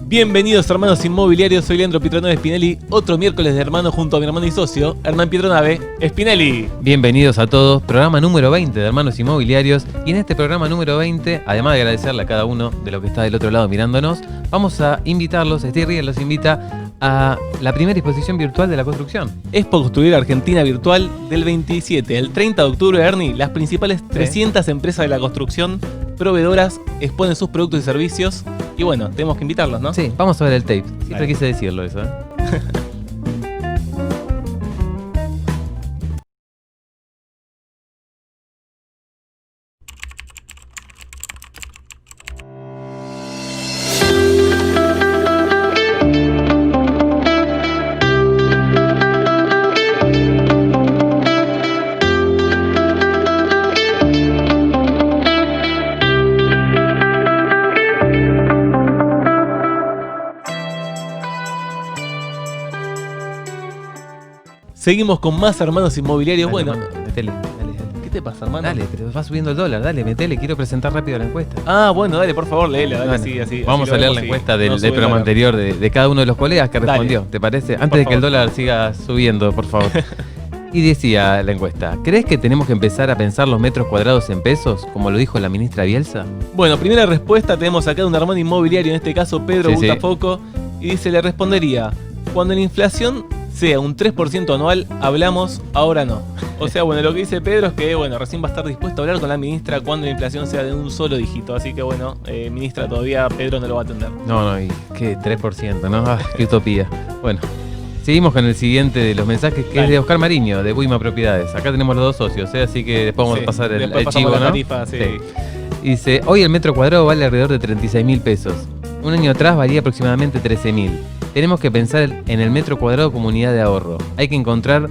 Bienvenidos hermanos inmobiliarios, soy Leandro Pietronave Spinelli, otro miércoles de hermanos junto a mi hermano y socio, Hernán Pietronave Spinelli. Bienvenidos a todos, programa número 20 de Hermanos Inmobiliarios, y en este programa número 20, además de agradecerle a cada uno de los que está del otro lado mirándonos, vamos a invitarlos, Steve Riel los invita a la primera exposición virtual de la construcción. Expo Construir Argentina Virtual del 27 al 30 de octubre, Ernie, las principales 300 empresas de la construcción, proveedoras, exponen sus productos y servicios. Y bueno, tenemos que invitarlos, ¿no? Sí, vamos a ver el tape. Siempre quise decirlo eso, ¿eh? Seguimos con más hermanos inmobiliarios. Dale, Bueno, hermano, metele, dale. ¿qué te pasa, hermano? Dale, pero va subiendo el dólar, dale, metele, quiero presentar rápido la encuesta. Ah, bueno, dale, por favor, léela, dale, Bueno, así. vamos así a lo leer vemos la y encuesta no del sube programa la- anterior de cada uno de los colegas que Dale. respondió, ¿te parece? Antes Por de que el favor. dólar siga subiendo, por favor. Y decía la encuesta, ¿crees que tenemos que empezar a pensar los metros cuadrados en pesos, como lo dijo la ministra Bielsa? Bueno, primera respuesta tenemos acá de un hermano inmobiliario, en este caso Pedro Sí, sí. Butafoco, y dice, le respondería, cuando la inflación sea un 3% anual, hablamos, ahora no. O sea, bueno, lo que dice Pedro es que, bueno, recién va a estar dispuesto a hablar con la ministra cuando la inflación sea de un solo dígito. Así que, bueno, ministra, todavía Pedro no lo va a atender. No, y qué 3%, ¿no? Ah, qué utopía. Bueno, seguimos con el siguiente de los mensajes, que Dale. es de Oscar Mariño, de Buima Propiedades. Acá tenemos los dos socios, ¿eh? Así que después vamos Sí, a pasar el después pasamos chivo, la ¿no? tarifa, sí. Dice, hoy el metro cuadrado vale alrededor de 36.000 pesos. Un año atrás valía aproximadamente 13.000. Tenemos que pensar en el metro cuadrado como unidad de ahorro. Hay que encontrar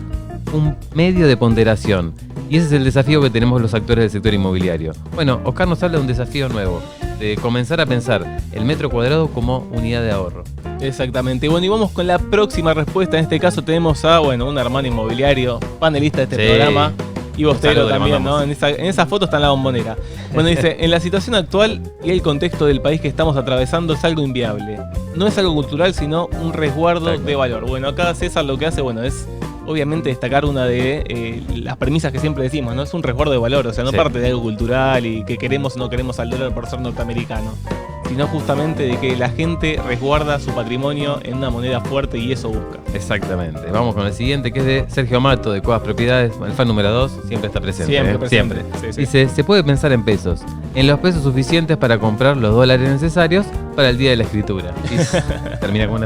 un medio de ponderación. Y ese es el desafío que tenemos los actores del sector inmobiliario. Bueno, Oscar nos habla de un desafío nuevo, de comenzar a pensar el metro cuadrado como unidad de ahorro. Exactamente. Bueno, y vamos con la próxima respuesta. En este caso tenemos a, bueno, un hermano inmobiliario, panelista de este Sí. programa. Y Bostero saludo le también, ¿no? mandamos. En esa foto está en la bombonera. Bueno, dice, en la situación actual y el contexto del país que estamos atravesando es algo inviable. No es algo cultural, sino un resguardo Exacto. de valor. Bueno, acá César lo que hace, bueno, es obviamente destacar una de las premisas que siempre decimos, ¿no? Es un resguardo de valor, o sea, no Sí. parte de algo cultural y que queremos o no queremos al dólar por ser norteamericano, sino justamente de que la gente resguarda su patrimonio en una moneda fuerte y eso busca. Exactamente. Vamos con el siguiente, que es de Sergio Mato, de Cuevas Propiedades. El fan número 2 siempre está presente. Siempre ¿eh? presente. Siempre. Sí, sí. Dice, se puede pensar en pesos. En los pesos suficientes para comprar los dólares necesarios para el día de la escritura. Y termina con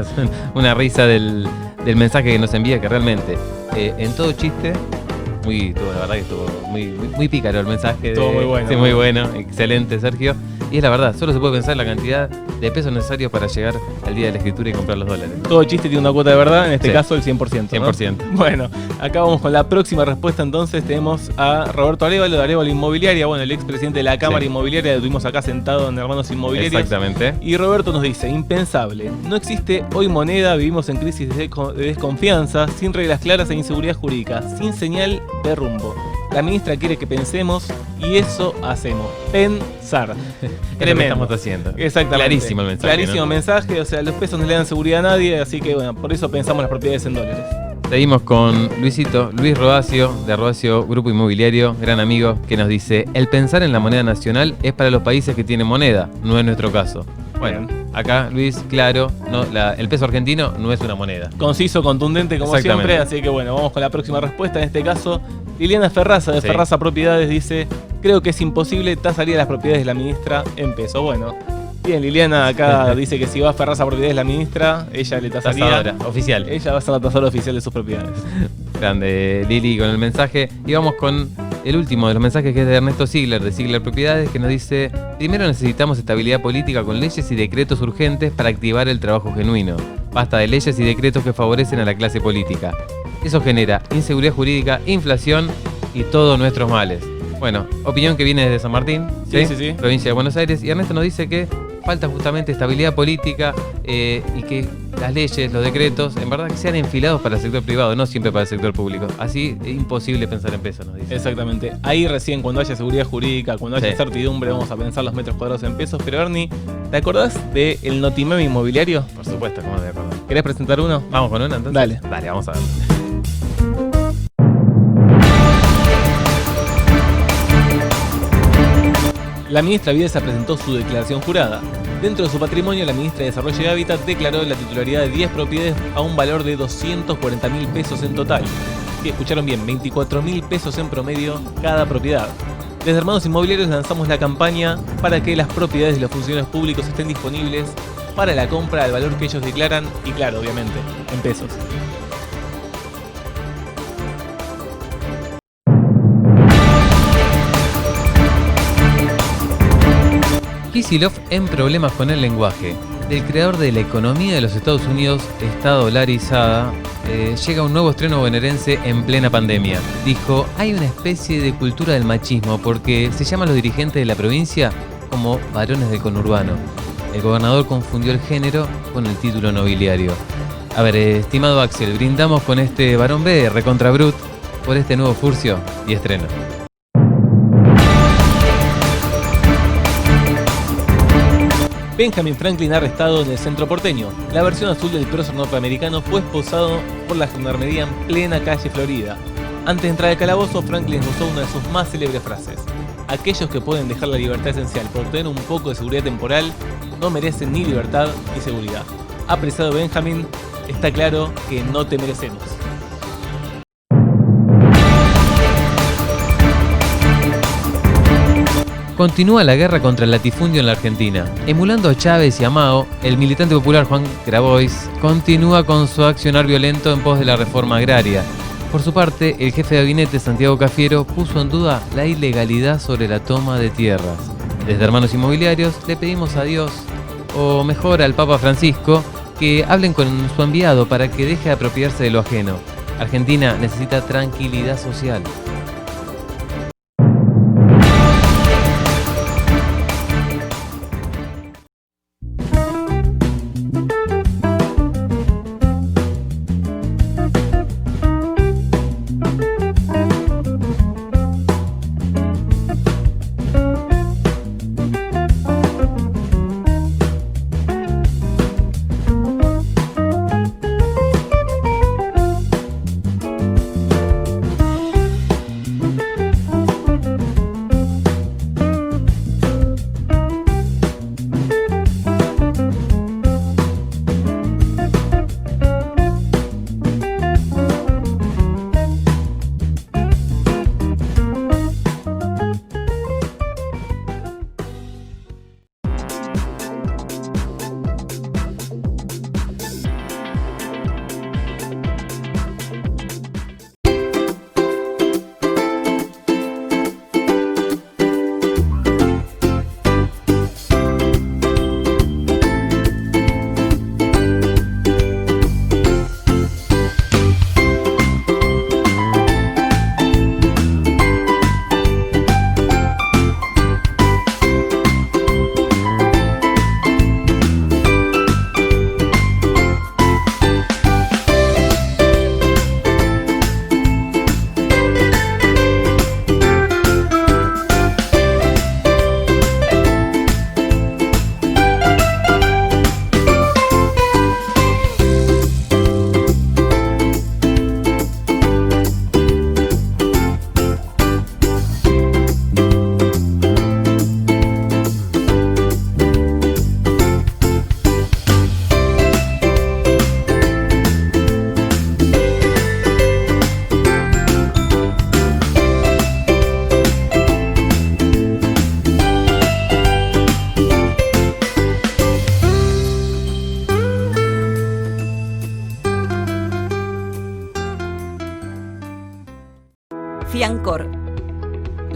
una risa del mensaje que nos envía, que realmente, en todo chiste, la verdad que estuvo muy pícaro el mensaje. Estuvo muy bueno. Sí, muy bueno. Excelente, Sergio. Y es la verdad, solo se puede pensar en la cantidad de pesos necesarios para llegar al día de la escritura y comprar los dólares. Todo chiste tiene una cuota de verdad, en este Sí. caso el 100%. ¿no? 100%. Bueno, acá vamos con la próxima respuesta entonces. Tenemos a Roberto Arévalo de Arévalo Inmobiliaria, bueno, el expresidente de la Cámara Sí. Inmobiliaria, lo tuvimos acá sentado en Hermanos Inmobiliarios. Exactamente. Y Roberto nos dice, impensable, no existe hoy moneda, vivimos en crisis de desconfianza, sin reglas claras e inseguridad jurídica, sin señal de rumbo. La ministra quiere que pensemos y eso hacemos, pensar. Es lo que Tremendo. estamos haciendo. Exactamente. Clarísimo el mensaje. Clarísimo ¿no? mensaje, o sea, los pesos no le dan seguridad a nadie, así que bueno, por eso pensamos las propiedades en dólares. Seguimos con Luis Roacio, de Roacio Grupo Inmobiliario, gran amigo, que nos dice, el pensar en la moneda nacional es para los países que tienen moneda, no es nuestro caso. Bueno, acá Luis, claro, el peso argentino no es una moneda. Conciso, contundente como Exactamente. siempre, así que bueno, vamos con la próxima respuesta. En este caso, Liliana Ferraza de Sí. Ferraza Propiedades dice, creo que es imposible tasaría las propiedades de la ministra en peso. Bueno, Bien, Liliana acá dice que si va a aferrarse a propiedades la ministra, ella le tasaría. Tasadora, oficial. Ella va a ser la tasadora oficial de sus propiedades. Grande Lili con el mensaje. Y vamos con el último de los mensajes, que es de Ernesto Ziegler, de Ziegler Propiedades, que nos dice: primero necesitamos estabilidad política con leyes y decretos urgentes para activar el trabajo genuino. Basta de leyes y decretos que favorecen a la clase política. Eso genera inseguridad jurídica, inflación y todos nuestros males. Bueno, opinión que viene desde San Martín, Sí. provincia de Buenos Aires, y Ernesto nos dice que falta justamente estabilidad política y que las leyes, los decretos, en verdad que sean enfilados para el sector privado, no siempre para el sector público. Así es imposible pensar en pesos, nos dice. Exactamente. Ahí recién, cuando haya seguridad jurídica, cuando haya Sí. certidumbre, vamos a pensar los metros cuadrados en pesos. Pero Ernie, ¿te acordás del Notimeme inmobiliario? Por supuesto, como de acuerdo. ¿Querés presentar uno? ¿Vamos con una entonces? Dale. Dale, vamos a ver. La ministra Videsa presentó su declaración jurada. Dentro de su patrimonio, la ministra de Desarrollo y Hábitat declaró la titularidad de 10 propiedades a un valor de 240.000 pesos en total. Sí, escucharon bien, 24.000 pesos en promedio cada propiedad. Desde Hermanos Inmobiliarios lanzamos la campaña para que las propiedades de los funcionarios públicos estén disponibles para la compra al valor que ellos declaran y, claro, obviamente, en pesos. Kicillof en problemas con el lenguaje. Del creador de la economía de los Estados Unidos está dolarizada, llega un nuevo estreno bonaerense en plena pandemia. Dijo: hay una especie de cultura del machismo porque se llaman los dirigentes de la provincia como varones del conurbano. El gobernador confundió el género con el título nobiliario. A ver, estimado Axel, brindamos con este varón B, recontra Brut, por este nuevo furcio y estreno. Benjamin Franklin arrestado en el centro porteño. La versión azul del prócer norteamericano fue esposado por la gendarmería en plena calle Florida. Antes de entrar al calabozo, Franklin usó una de sus más célebres frases: aquellos que pueden dejar la libertad esencial por tener un poco de seguridad temporal no merecen ni libertad ni seguridad. Apresado Benjamin, está claro que no te merecemos. Continúa la guerra contra el latifundio en la Argentina. Emulando a Chávez y a Mao, el militante popular Juan Grabois continúa con su accionar violento en pos de la reforma agraria. Por su parte, el jefe de gabinete Santiago Cafiero puso en duda la ilegalidad sobre la toma de tierras. Desde Hermanos Inmobiliarios le pedimos a Dios, o mejor al Papa Francisco, que hablen con su enviado para que deje de apropiarse de lo ajeno. Argentina necesita tranquilidad social.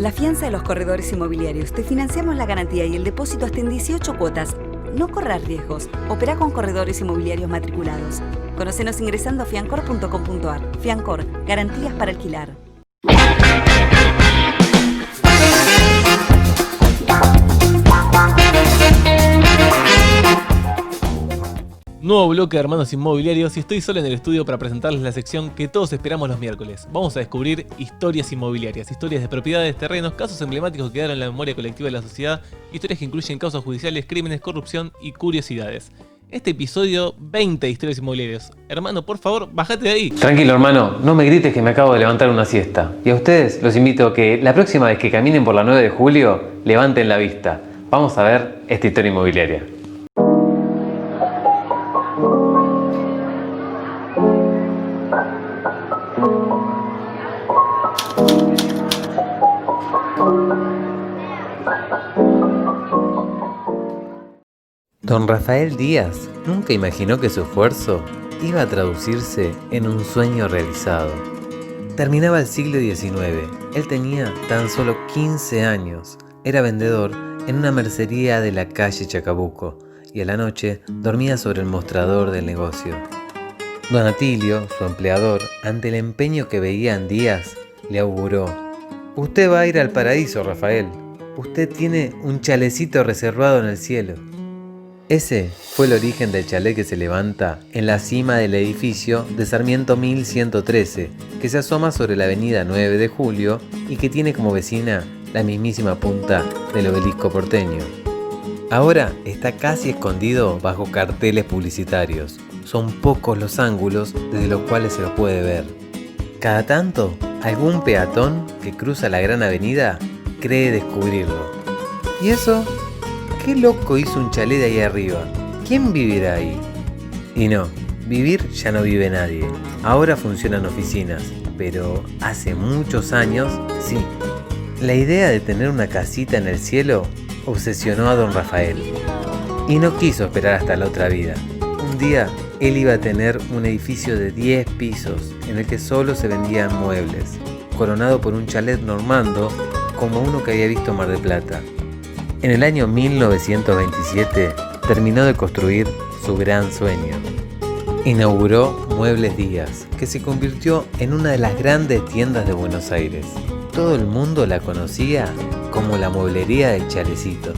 La fianza de los corredores inmobiliarios. Te financiamos la garantía y el depósito hasta en 18 cuotas. No corras riesgos. Operá con corredores inmobiliarios matriculados. Conócenos ingresando a fiancor.com.ar. Fiancor, garantías para alquilar. Nuevo bloque de Hermanos Inmobiliarios y estoy solo en el estudio para presentarles la sección que todos esperamos los miércoles. Vamos a descubrir historias inmobiliarias, historias de propiedades, terrenos, casos emblemáticos que quedaron en la memoria colectiva de la sociedad, historias que incluyen causas judiciales, crímenes, corrupción y curiosidades. Este episodio, 20 historias inmobiliarias. Hermano, por favor, bájate de ahí. Tranquilo, hermano, no me grites que me acabo de levantar una siesta. Y a ustedes los invito a que la próxima vez que caminen por la 9 de julio, levanten la vista. Vamos a ver esta historia inmobiliaria. Don Rafael Díaz nunca imaginó que su esfuerzo iba a traducirse en un sueño realizado. Terminaba el siglo XIX, él tenía tan solo 15 años, era vendedor en una mercería de la calle Chacabuco y a la noche dormía sobre el mostrador del negocio. Don Atilio, su empleador, ante el empeño que veía en Díaz, le auguró: «Usted va a ir al paraíso, Rafael. Usted tiene un chalecito reservado en el cielo». Ese fue el origen del chalet que se levanta en la cima del edificio de Sarmiento 1113, que se asoma sobre la avenida 9 de Julio y que tiene como vecina la mismísima punta del obelisco porteño. Ahora está casi escondido bajo carteles publicitarios. Son pocos los ángulos desde los cuales se lo puede ver. Cada tanto, algún peatón que cruza la gran avenida cree descubrirlo. ¿Y eso? ¿Qué loco hizo un chalet de ahí arriba? ¿Quién vivirá ahí? Y no, vivir ya no vive nadie. Ahora funcionan oficinas, pero hace muchos años, sí. La idea de tener una casita en el cielo obsesionó a don Rafael. Y no quiso esperar hasta la otra vida. Un día, él iba a tener un edificio de 10 pisos, en el que solo se vendían muebles, coronado por un chalet normando, como uno que había visto en Mar del Plata. En el año 1927 terminó de construir su gran sueño. Inauguró Muebles Díaz, que se convirtió en una de las grandes tiendas de Buenos Aires. Todo el mundo la conocía como la mueblería del chalecito.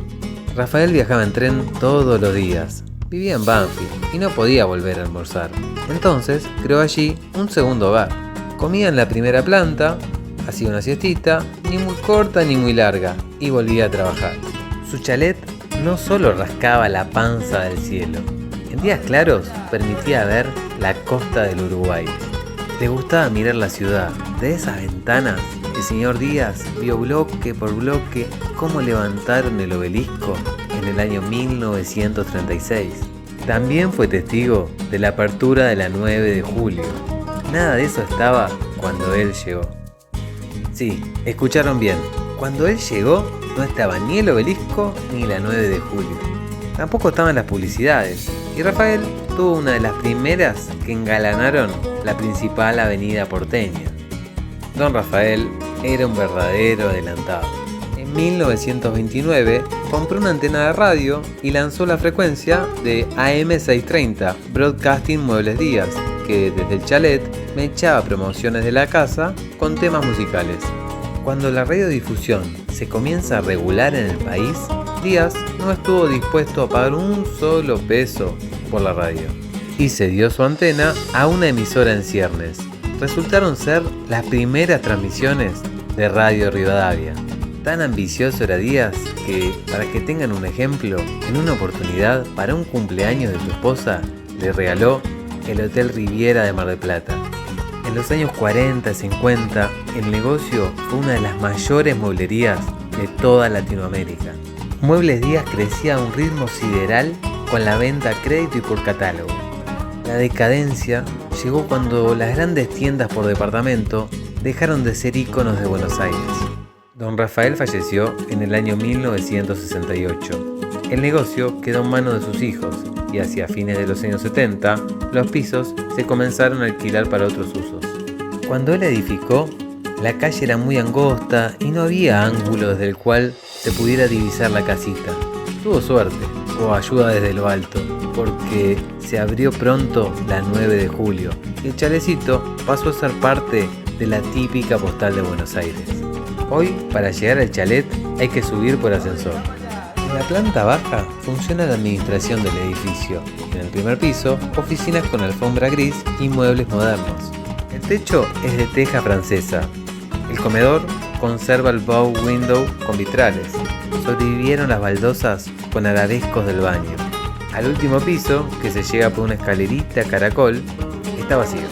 Rafael viajaba en tren todos los días. Vivía en Banfield y no podía volver a almorzar. Entonces creó allí un segundo hogar. Comía en la primera planta, hacía una siestita, ni muy corta ni muy larga, y volvía a trabajar. Su chalet no solo rascaba la panza del cielo, en días claros permitía ver la costa del Uruguay. Le gustaba mirar la ciudad. De esas ventanas, el señor Díaz vio bloque por bloque cómo levantaron el obelisco en el año 1936. También fue testigo de la apertura de la 9 de julio. Nada de eso estaba cuando él llegó. Sí, escucharon bien. Cuando él llegó, no estaba ni el obelisco ni la 9 de julio. Tampoco estaban las publicidades. Y Rafael tuvo una de las primeras que engalanaron la principal avenida porteña. Don Rafael era un verdadero adelantado. En 1929 compró una antena de radio y lanzó la frecuencia de AM630, Broadcasting Muebles Díaz, que desde el chalet me echaba promociones de la casa con temas musicales. Cuando la radiodifusión se comienza a regular en el país, Díaz no estuvo dispuesto a pagar un solo peso por la radio y cedió su antena a una emisora en ciernes. Resultaron ser las primeras transmisiones de Radio Rivadavia. Tan ambicioso era Díaz que, para que tengan un ejemplo, en una oportunidad para un cumpleaños de su esposa le regaló el Hotel Riviera de Mar del Plata. En los años 40 y 50, el negocio fue una de las mayores mueblerías de toda Latinoamérica. Muebles Díaz crecía a un ritmo sideral con la venta a crédito y por catálogo. La decadencia llegó cuando las grandes tiendas por departamento dejaron de ser íconos de Buenos Aires. Don Rafael falleció en el año 1968. El negocio quedó en manos de sus hijos y hacia fines de los años 70, los pisos se comenzaron a alquilar para otros usos. Cuando él edificó, La calle era muy angosta y no había ángulo desde el cual se pudiera divisar la casita. Tuvo suerte, o ayuda desde lo alto, porque se abrió pronto la 9 de julio y el chalecito pasó a ser parte de la típica postal de Buenos Aires. Hoy, para llegar al chalet, hay que subir por ascensor. En la planta baja funciona la administración del edificio. En el primer piso, oficinas con alfombra gris y muebles modernos. El techo es de teja francesa. El comedor conserva el bow window con vitrales. Sobrevivieron las baldosas con arabescos del baño. Al último piso, que se llega por una escalerita caracol, está vacío.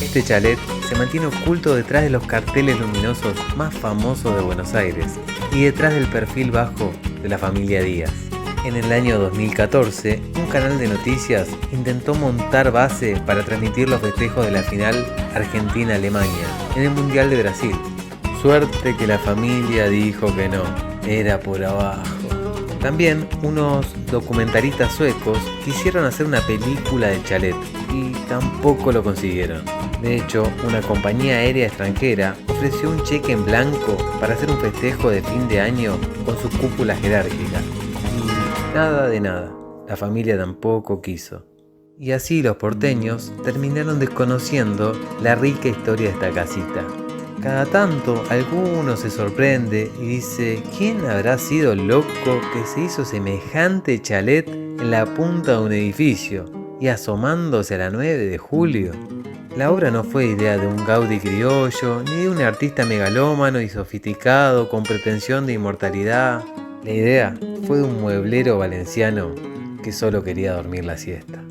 Este chalet se mantiene oculto detrás de los carteles luminosos más famosos de Buenos Aires y detrás del perfil bajo de la familia Díaz. En el año 2014, un canal de noticias intentó montar base para transmitir los festejos de la final Argentina-Alemania en el Mundial de Brasil. Suerte que la familia dijo que no, era por abajo. También unos documentaristas suecos quisieron hacer una película de chalet y tampoco lo consiguieron. De hecho, una compañía aérea extranjera ofreció un cheque en blanco para hacer un festejo de fin de año con su cúpula jerárquica. Y nada de nada, la familia tampoco quiso. Y así los porteños terminaron desconociendo la rica historia de esta casita. Cada tanto alguno se sorprende y dice: ¿quién habrá sido el loco que se hizo semejante chalet en la punta de un edificio y asomándose a la 9 de julio? La obra no fue idea de un Gaudí criollo, ni de un artista megalómano y sofisticado con pretensión de inmortalidad. La idea fue de un mueblero valenciano que solo quería dormir la siesta.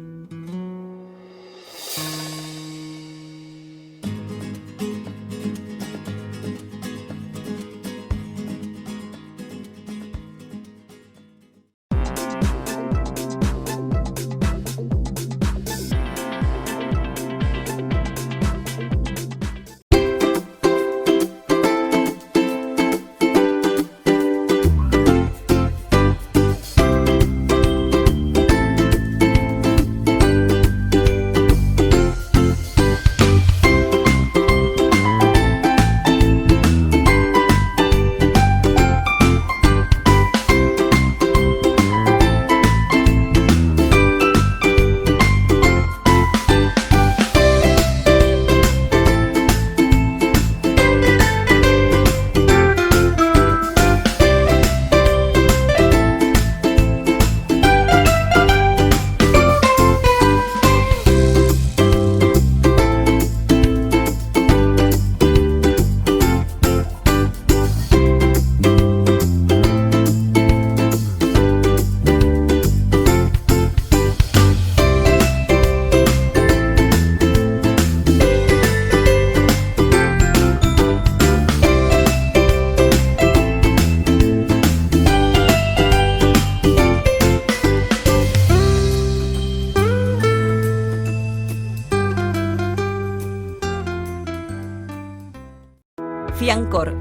Fiancor.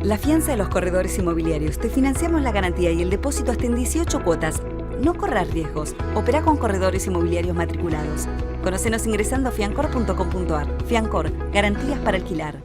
La fianza de los corredores inmobiliarios. Te financiamos la garantía y el depósito hasta en 18 cuotas. No corras riesgos. Opera con corredores inmobiliarios matriculados. Conocenos ingresando a fiancor.com.ar. Fiancor. Garantías para alquilar.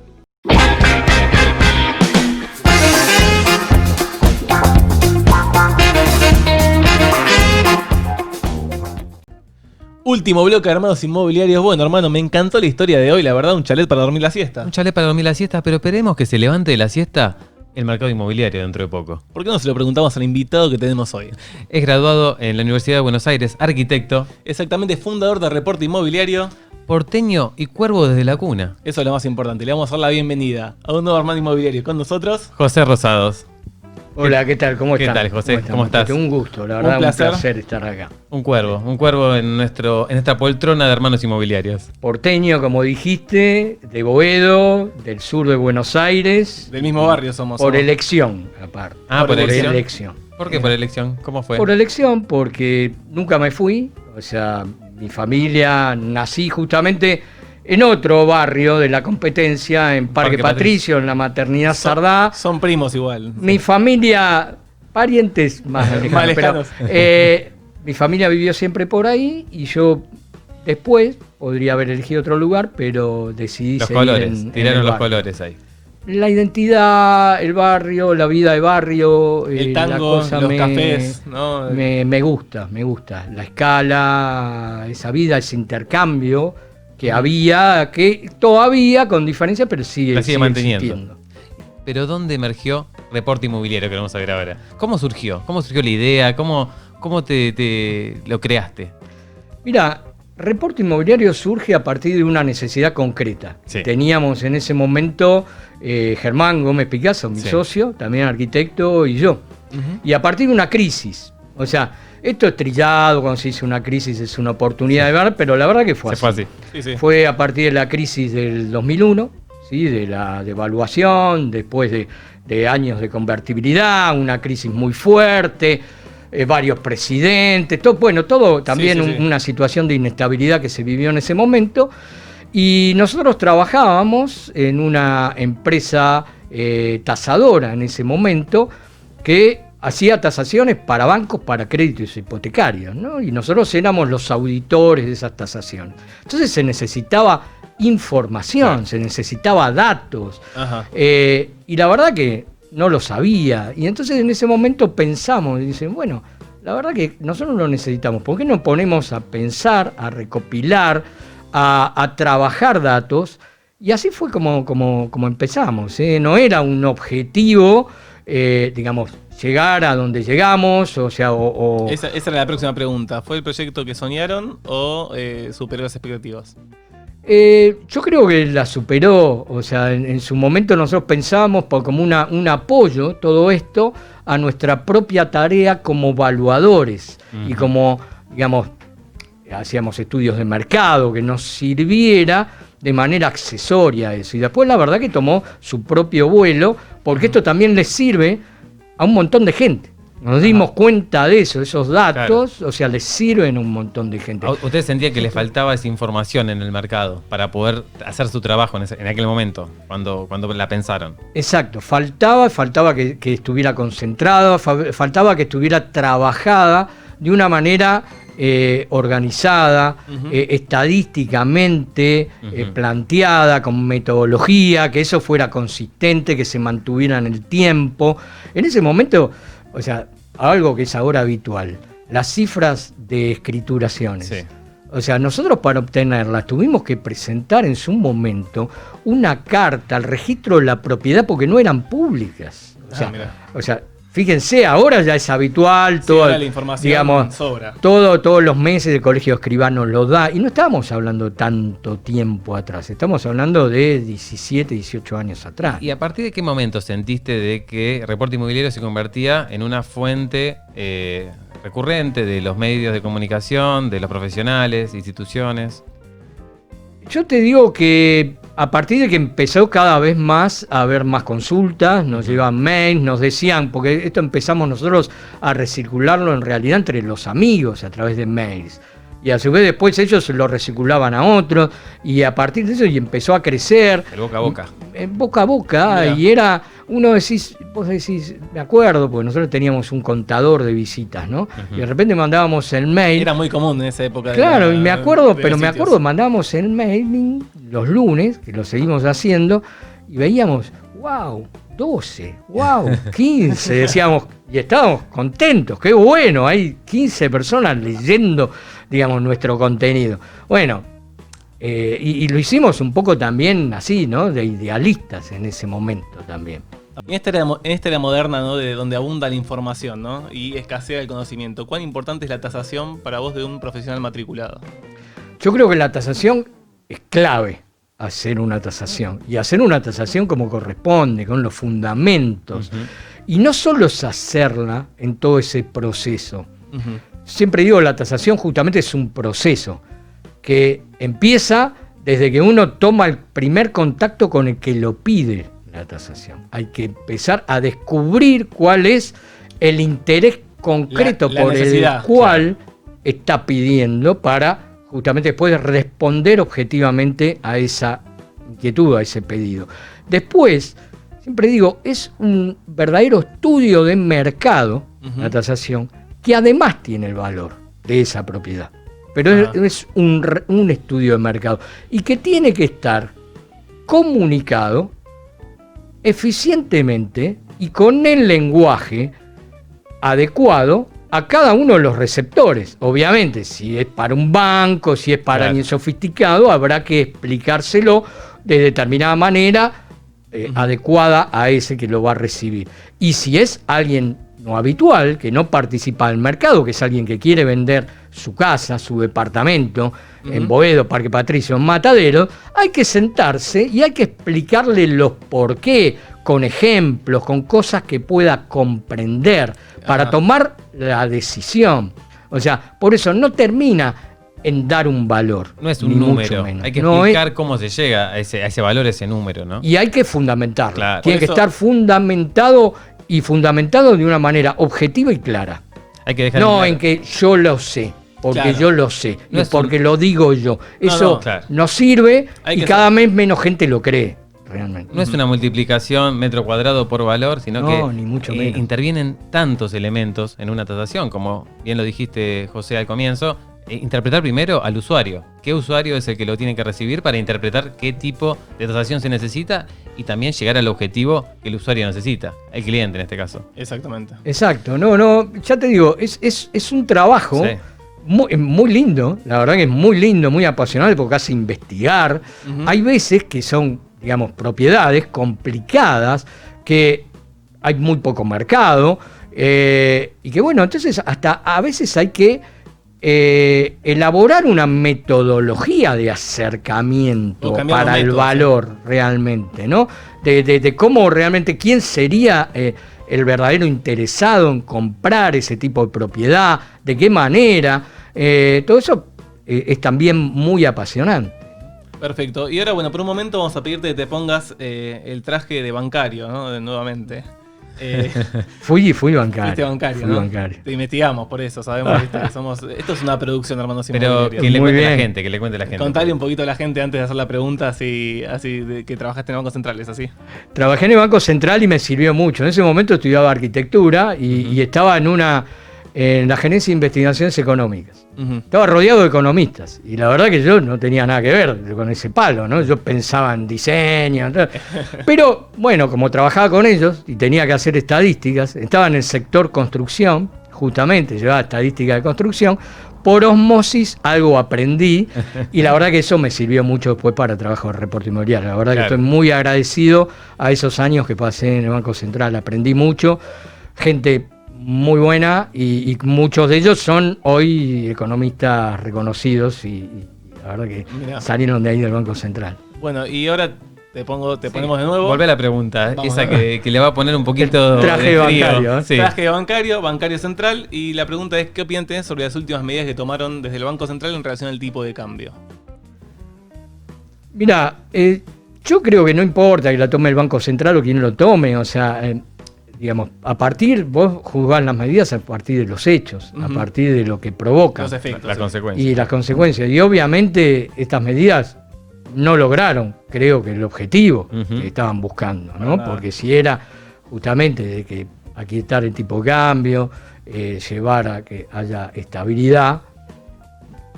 Último bloque de Hermanos Inmobiliarios. Bueno, hermano, me encantó la historia de hoy, la verdad, un chalet para dormir la siesta. Un chalet para dormir la siesta, pero esperemos que se levante de la siesta el mercado inmobiliario dentro de poco. ¿Por qué no se lo preguntamos al invitado que tenemos hoy? Es graduado en la Universidad de Buenos Aires, arquitecto. Exactamente, fundador de Reporte Inmobiliario. Porteño y cuervo desde la cuna. Eso es lo más importante. Le vamos a dar la bienvenida a un nuevo hermano inmobiliario con nosotros, José Rosados. Hola, ¿qué tal? ¿Cómo estás? ¿Qué tal, José? ¿Cómo estás? Un gusto, la verdad, un placer estar acá. Un cuervo en esta poltrona de Hermanos Inmobiliarios. Porteño, como dijiste, de Boedo, del sur de Buenos Aires. del mismo barrio somos. Por elección, aparte. Ah, por elección. elección. ¿Por qué por elección? ¿Cómo fue? Por elección, porque nunca me fui. O sea, mi familia, nací justamente en otro barrio de la Competencia, en Parque Patricio, en la maternidad Sardá. Son primos igual. Mi familia, parientes más lejanos, lejanos. pero mi familia vivió siempre por ahí y yo Después podría haber elegido otro lugar, pero decidí Los seguir colores, en tiraron el los barrio. colores ahí. La identidad, el barrio, la vida de barrio, El la tango, cosa los cafés, ¿no? me gusta. La escala, esa vida, ese intercambio que había, que todavía con diferencia, pero La sigue manteniendo. existiendo. Pero ¿dónde emergió Reporte Inmobiliario que vamos a ver ahora? ¿Cómo surgió? ¿Cómo surgió la idea? ¿Cómo te lo creaste? Mira, Reporte Inmobiliario surge a partir de una necesidad concreta. Sí. Teníamos en ese momento Germán Gómez Picasso, mi Sí. socio, también arquitecto, y yo. Y a partir de una crisis. O sea, esto es trillado, cuando se dice una crisis es una oportunidad de ver, pero la verdad que fue Se así. fue así. Sí, sí. Fue a partir de la crisis del 2001, ¿sí? De la devaluación, después de años de convertibilidad, una crisis muy fuerte, varios presidentes, todo también Sí, sí, sí. una situación de inestabilidad que se vivió en ese momento. Y nosotros trabajábamos en una empresa tasadora en ese momento que hacía tasaciones para bancos, para créditos hipotecarios, ¿no? Y nosotros éramos los auditores de esas tasaciones. Entonces se necesitaba información, Claro. se necesitaba datos. Ajá. Y la verdad que no lo sabía. Y entonces en ese momento pensamos, y dicen, bueno, la verdad que nosotros lo necesitamos. ¿Por qué no ponemos a pensar, a recopilar, a trabajar datos? Y así fue como empezamos, ¿eh? No era un objetivo, digamos, llegar a donde llegamos, o sea, Esa era la próxima pregunta. ¿Fue el proyecto que soñaron o superó las expectativas? Yo creo que la superó, o sea, en su momento nosotros pensábamos como un apoyo, todo esto, a nuestra propia tarea como evaluadores y como, digamos, hacíamos estudios de mercado que nos sirviera de manera accesoria a eso. Y después la verdad que tomó su propio vuelo, porque esto también les sirve a un montón de gente. Nos dimos cuenta de eso, esos datos, o sea, les sirven a un montón de gente. ¿Ustedes sentían que les faltaba esa información en el mercado para poder hacer su trabajo en aquel momento, cuando la pensaron? Exacto, faltaba que estuviera concentrada, faltaba que estuviera trabajada de una manera organizada, estadísticamente planteada, con metodología, que eso fuera consistente, que se mantuviera en el tiempo. En ese momento, o sea, algo que es ahora habitual, las cifras de escrituraciones. Sí. O sea, nosotros para obtenerlas tuvimos que presentar en su momento una carta al registro de la propiedad porque no eran públicas. Mirá. O sea, fíjense, ahora ya es habitual, Sí, ahora la información digamos, sobra. todos los meses el Colegio Escribano lo da. Y no estábamos hablando tanto tiempo atrás, estamos hablando de 17, 18 años atrás. ¿Y a partir de qué momento sentiste de que Reporte Inmobiliario se convertía en una fuente recurrente de los medios de comunicación, de los profesionales, instituciones? Yo te digo que a partir de que empezó cada vez más a haber más consultas, nos llegaban mails, nos decían, porque esto empezamos nosotros a recircularlo en realidad entre los amigos a través de mails. Y a su vez después ellos lo recirculaban a otros, y a partir de eso y empezó a crecer. El boca a boca. Boca a boca, Mirá. y era, vos decís, me acuerdo, porque nosotros teníamos un contador de visitas, ¿no? Y de repente mandábamos el mail. Era muy común en esa época. Claro, y me acuerdo, de pero los me sitios. acuerdo, mandábamos el mailing los lunes, que lo seguimos haciendo, y veíamos, wow, 12, wow, 15, decíamos, y estábamos contentos, qué bueno, hay 15 personas leyendo, digamos, nuestro contenido. Bueno, y lo hicimos un poco también así, ¿no? De idealistas en ese momento también. En esta era moderna, ¿no? De donde abunda la información, ¿no? Y escasea el conocimiento. ¿Cuán importante es la tasación para vos de un profesional matriculado? Yo creo que la tasación es clave, hacer una tasación. Y hacer una tasación como corresponde, con los fundamentos. Y no solo es hacerla en todo ese proceso. Siempre digo, la tasación justamente es un proceso que empieza desde que uno toma el primer contacto con el que lo pide la tasación. Hay que empezar a descubrir cuál es el interés concreto La por el necesidad, cual está pidiendo para justamente después responder objetivamente a esa inquietud, a ese pedido. Después, siempre digo, es un verdadero estudio de mercado, la tasación, que además tiene el valor de esa propiedad. pero es un estudio de mercado y que tiene que estar comunicado eficientemente y con el lenguaje adecuado a cada uno de los receptores. Obviamente, si es para un banco, si es para alguien sofisticado, habrá que explicárselo de determinada manera adecuada a ese que lo va a recibir. Y si es alguien no habitual, que no participa del mercado, que es alguien que quiere vender su casa, su departamento, en Boedo, Parque Patricio, en Mataderos, hay que sentarse y hay que explicarle los por qué, con ejemplos, con cosas que pueda comprender, para tomar la decisión. O sea, por eso no termina en dar un valor. No es un número. Hay que explicar cómo se llega a ese valor, ese número, ¿no? Y hay que fundamentarlo. Claro. Tiene que estar fundamentado de una manera objetiva y clara. Hay que dejar en que yo lo sé, porque yo lo sé, no y porque lo digo yo. Eso claro. no sirve y cada vez menos gente lo cree. Realmente. No es una multiplicación metro cuadrado por valor, sino que ni mucho menos. Intervienen tantos elementos en una tasación, como bien lo dijiste, José, al comienzo. Interpretar primero al usuario. ¿Qué usuario es el que lo tiene que recibir para interpretar qué tipo de tasación se necesita y también llegar al objetivo que el usuario necesita? El cliente en este caso. Exactamente. Exacto. Ya te digo, es un trabajo muy lindo. La verdad que es muy lindo, muy apasionante porque hace investigar. Hay veces que son, digamos, propiedades complicadas que hay muy poco mercado y que bueno, entonces hasta a veces hay que elaborar una metodología de acercamiento para el valor realmente, ¿no? De cómo realmente, quién sería el verdadero interesado en comprar ese tipo de propiedad, de qué manera, todo eso es también muy apasionante. Perfecto. Y ahora, bueno, por un momento vamos a pedirte que te pongas el traje de bancario, ¿no? Nuevamente. Fui bancario. Fuiste bancario, fui ¿no? bancario. Te investigamos por eso, sabemos que somos... Esto es una producción, hermanos Pero inmobiliarios. que le Muy cuente la bien. gente, que le cuente la gente. Contale un poquito a la gente antes de hacer la pregunta, así de que trabajaste en el Banco Central, ¿es así? Trabajé en el Banco Central y me sirvió mucho. En ese momento estudiaba arquitectura y estaba en la Gerencia de Investigaciones Económicas. Estaba rodeado de economistas y la verdad que yo no tenía nada que ver con ese palo, ¿no? Yo pensaba en diseño, pero bueno, como trabajaba con ellos y tenía que hacer estadísticas, estaba en el sector construcción, justamente llevaba estadística de construcción, por osmosis algo aprendí y la verdad que eso me sirvió mucho después para trabajo de reporte inmobiliario. La verdad que estoy muy agradecido a esos años que pasé en el Banco Central, aprendí mucho, gente muy buena y muchos de ellos son hoy economistas reconocidos y la verdad que salieron de ahí del Banco Central. Bueno, y ahora te ponemos de nuevo. Volvé a la pregunta, Vamos esa a ver. que le va a poner un poquito El traje de frío. bancario, ¿eh? Sí. Traje de bancario central, y la pregunta es, ¿qué opinan tenés sobre las últimas medidas que tomaron desde el Banco Central en relación al tipo de cambio? Mira, yo creo que no importa que la tome el Banco Central o quien lo tome, o sea, digamos, vos juzgás las medidas a partir de los hechos, a partir de lo que provoca. Los efectos. La consecuencia. Y las consecuencias. Y obviamente estas medidas no lograron, creo que el objetivo que estaban buscando, ¿no? Porque si era justamente de que aquietar el tipo de cambio, llevar a que haya estabilidad,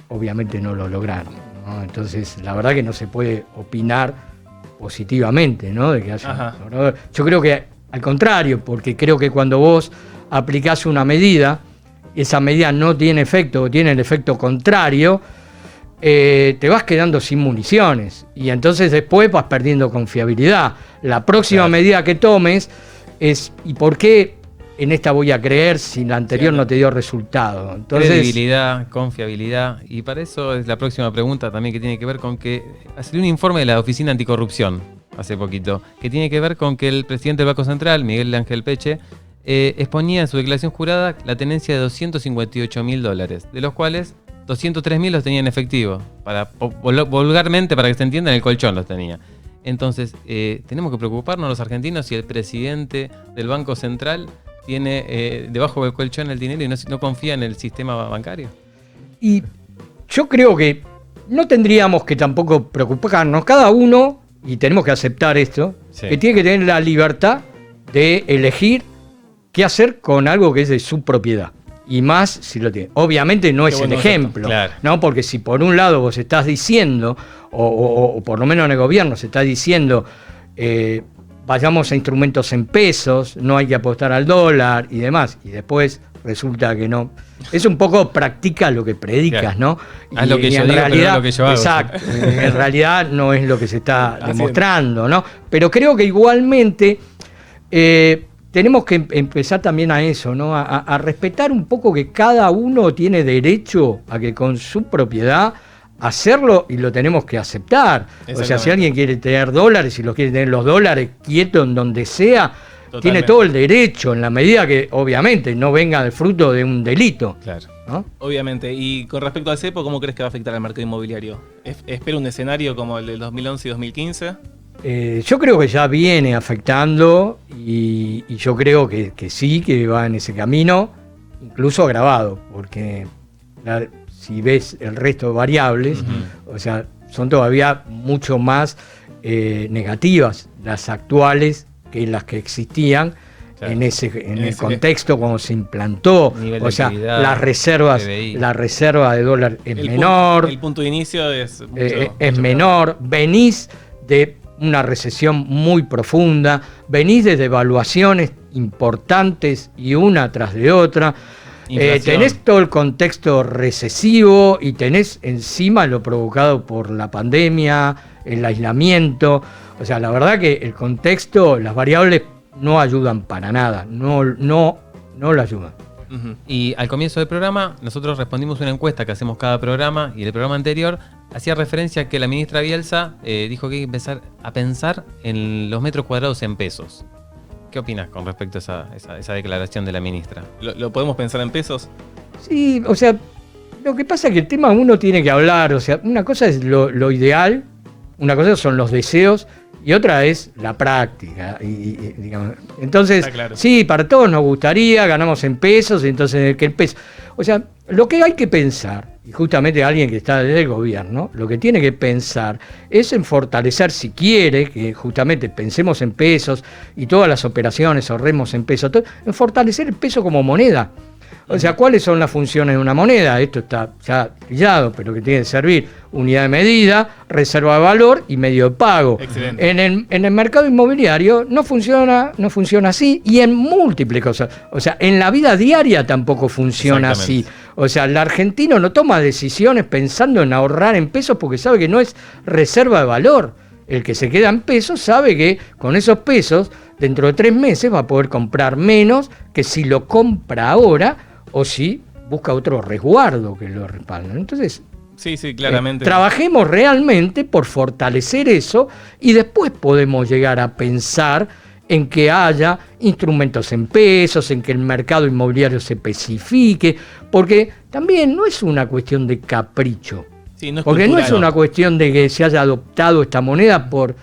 obviamente no lo lograron, ¿no? Entonces, la verdad que no se puede opinar positivamente, ¿no? De que haya logrado. Yo creo que al contrario, porque creo que cuando vos aplicás una medida, esa medida no tiene efecto o tiene el efecto contrario, te vas quedando sin municiones y entonces después vas perdiendo confiabilidad. La próxima medida que tomes es ¿y por qué en esta voy a creer si la anterior no te dio resultado? Entonces, credibilidad, confiabilidad, y para eso es la próxima pregunta también, que tiene que ver con que salió un informe de la Oficina Anticorrupción hace poquito, que tiene que ver con que el presidente del Banco Central, Miguel Ángel Peche, exponía en su declaración jurada la tenencia de $258.000, de los cuales 203.000 los tenía en efectivo, vulgarmente, para que se entienda, en el colchón los tenía. Entonces, tenemos que preocuparnos los argentinos si el presidente del Banco Central tiene debajo del colchón el dinero y no confía en el sistema bancario. Y yo creo que no tendríamos que tampoco preocuparnos, cada uno, y tenemos que aceptar esto, que tiene que tener la libertad de elegir qué hacer con algo que es de su propiedad. y más si lo tiene. Obviamente no Qué es buen el concepto. ejemplo, Claro. ¿no? Porque si por un lado vos estás diciendo, o por lo menos en el gobierno se está diciendo, vayamos a instrumentos en pesos, no hay que apostar al dólar y demás, y después resulta que no. Es un poco practica lo que predicas, Claro. ¿no? Haz lo que Y yo en digo, pero no realidad, lo que yo hago. exacto, en realidad no es lo que se está Así demostrando, ¿no? Pero creo que igualmente tenemos que empezar también a eso, ¿no? A respetar un poco que cada uno tiene derecho a que con su propiedad hacerlo y lo tenemos que aceptar. O sea, si Exactamente. alguien quiere tener dólares y los quiere tener los dólares quieto en donde sea, tiene Totalmente. todo el derecho, en la medida que obviamente no venga del fruto de un delito, Claro. ¿no? Obviamente. Y con respecto al cepo, ¿cómo crees que va a afectar al mercado inmobiliario? ¿Espera un escenario como el del 2011 y 2015? Yo creo que ya viene afectando y yo creo que sí, que va en ese camino, incluso agravado, porque si ves el resto de variables, o sea, son todavía mucho más negativas las actuales que las que existían. Claro. En el ese- contexto cuando se implantó, Nivel o de sea, actividad, las reservas, PBI. la reserva de dólar es El menor, el punto de inicio es mucho, es mucho menor, venís de una recesión muy profunda, venís de devaluaciones importantes y una tras de otra, Inflación. tenés todo el contexto recesivo y tenés encima lo provocado por la pandemia, el aislamiento, o sea, la verdad que el contexto, las variables no ayudan para nada, no lo ayudan. peor. Ujú. Y al comienzo del programa, nosotros respondimos una encuesta que hacemos cada programa, y el programa anterior hacía referencia a que la ministra Bielsa dijo que hay que empezar a pensar en los metros cuadrados en pesos. ¿Qué opinas con respecto a esa declaración de la ministra? ¿Lo podemos pensar en pesos? Sí, o sea, lo que pasa es que el tema uno tiene que hablar, o sea, una cosa es lo ideal, una cosa son los deseos y otra es la práctica. Digamos, entonces, Está claro. sí, para todos nos gustaría, ganamos en pesos, entonces que el peso... O sea, lo que hay que pensar, y justamente alguien que está desde el gobierno, lo que tiene que pensar es en fortalecer, si quiere, que justamente pensemos en pesos y todas las operaciones ahorremos en pesos, en fortalecer el peso como moneda. O sea, ¿cuáles son las funciones de una moneda? Esto está ya trillado, pero que tiene que servir unidad de medida, reserva de valor y medio de pago. Excelente. En el mercado inmobiliario no funciona así y en múltiples cosas. O sea, en la vida diaria tampoco funciona así. Exactamente. O sea, el argentino no toma decisiones pensando en ahorrar en pesos porque sabe que no es reserva de valor. El que se queda en pesos sabe que con esos pesos, dentro de 3 meses va a poder comprar menos que si lo compra ahora o si busca otro resguardo que lo respalde. Entonces, Sí, sí, claramente. trabajemos realmente por fortalecer eso y después podemos llegar a pensar en que haya instrumentos en pesos, en que el mercado inmobiliario se especifique, porque también no es una cuestión de capricho, Sí, no es porque no es cultural. una cuestión de que se haya adoptado esta moneda por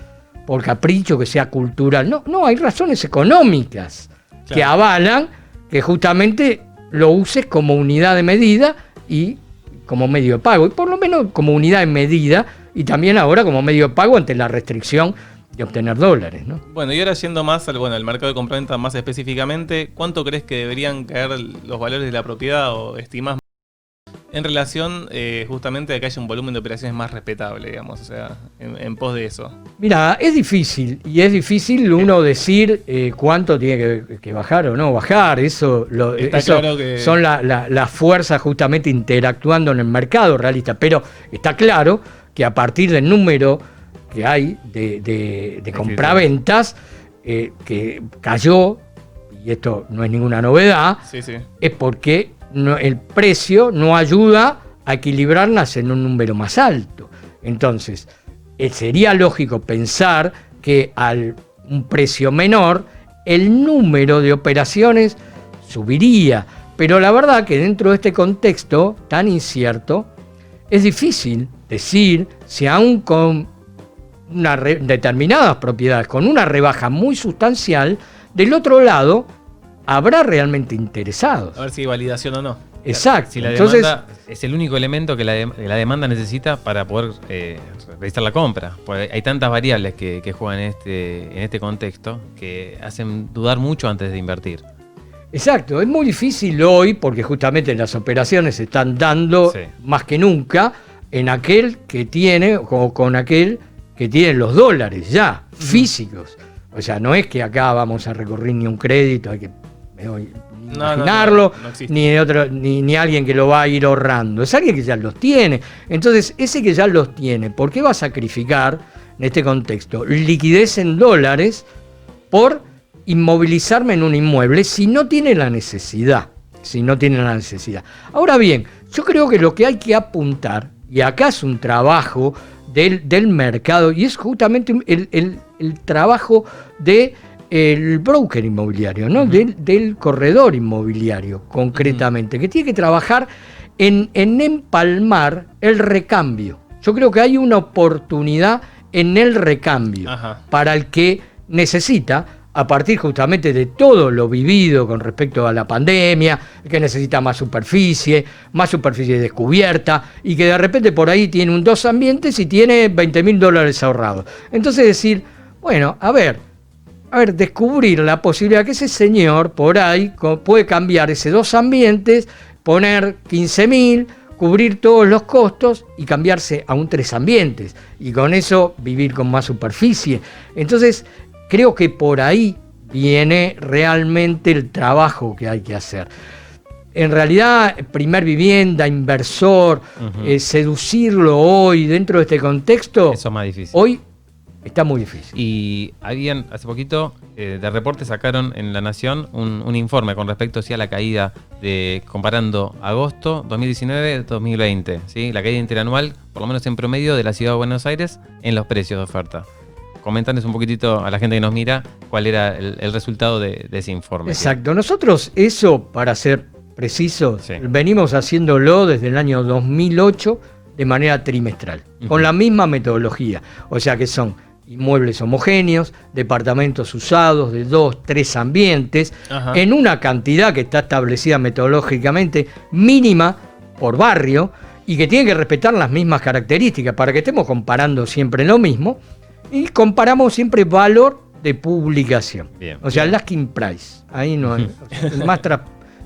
capricho, que sea cultural. No, hay razones económicas que Claro. avalan que justamente lo uses como unidad de medida y como medio de pago, y por lo menos como unidad de medida y también ahora como medio de pago ante la restricción de obtener dólares, ¿no? Bueno, y ahora yendo más al mercado de compraventa más específicamente, ¿cuánto crees que deberían caer los valores de la propiedad o estimás en relación justamente a que haya un volumen de operaciones más respetable, digamos, o sea, en pos de eso? Mira, es difícil uno decir cuánto tiene que bajar o no bajar, eso Está eso claro que- son las fuerzas justamente interactuando en el mercado realista, pero está claro que a partir del número que hay de compraventas que cayó, y esto no es ninguna novedad, Sí, sí. es porque el precio no ayuda a equilibrarlas en un número más alto. Entonces, sería lógico pensar que al un precio menor, el número de operaciones subiría. Pero la verdad que dentro de este contexto tan incierto, es difícil decir si aún con determinadas propiedades, con una rebaja muy sustancial, del otro lado habrá realmente interesados. A ver si hay validación o no. Exacto. Si la Entonces, demanda es el único elemento que la demanda necesita para poder realizar la compra. Porque hay tantas variables que juegan en este contexto que hacen dudar mucho antes de invertir. Exacto, es muy difícil hoy porque justamente las operaciones se están dando más que nunca en aquel que tiene o con aquel que tiene los dólares ya físicos. O sea, no es que acá vamos a recurrir ni un crédito, hay que imaginarlo, no existe. ni alguien que lo va a ir ahorrando. Es alguien que ya los tiene. Entonces, ese que ya los tiene, ¿por qué va a sacrificar, en este contexto, liquidez en dólares por inmovilizarme en un inmueble si no tiene la necesidad? Ahora bien, yo creo que lo que hay que apuntar, y acá es un trabajo del mercado, y es justamente el trabajo del broker inmobiliario, ¿no? Del corredor inmobiliario, concretamente, que tiene que trabajar en empalmar el recambio. Yo creo que hay una oportunidad en el recambio para el que necesita, a partir justamente de todo lo vivido con respecto a la pandemia, que necesita más superficie descubierta, y que de repente por ahí tiene un 2 ambientes y tiene $20.000 ahorrados. Entonces decir, bueno, a ver, descubrir la posibilidad que ese señor por ahí puede cambiar ese 2 ambientes, poner 15.000, cubrir todos los costos y cambiarse a un 3 ambientes, y con eso vivir con más superficie. Entonces, creo que por ahí viene realmente el trabajo que hay que hacer. En realidad, primer vivienda, inversor, seducirlo hoy dentro de este contexto, eso es más difícil. Hoy está muy difícil. Y hace poquito, de reporte sacaron en La Nación un informe con respecto a la caída comparando agosto 2019-2020, ¿sí? La caída interanual, por lo menos en promedio, de la ciudad de Buenos Aires en los precios de oferta. Coméntanos un poquitito a la gente que nos mira cuál era el resultado de ese informe. Exacto. Nosotros eso, para ser precisos, venimos haciéndolo desde el año 2008 de manera trimestral, con la misma metodología. O sea que son inmuebles homogéneos, departamentos usados de 2, 3 ambientes, en una cantidad que está establecida metodológicamente mínima por barrio y que tiene que respetar las mismas características para que estemos comparando siempre lo mismo. Y comparamos siempre valor de publicación. O sea, el asking price. Ahí no hay.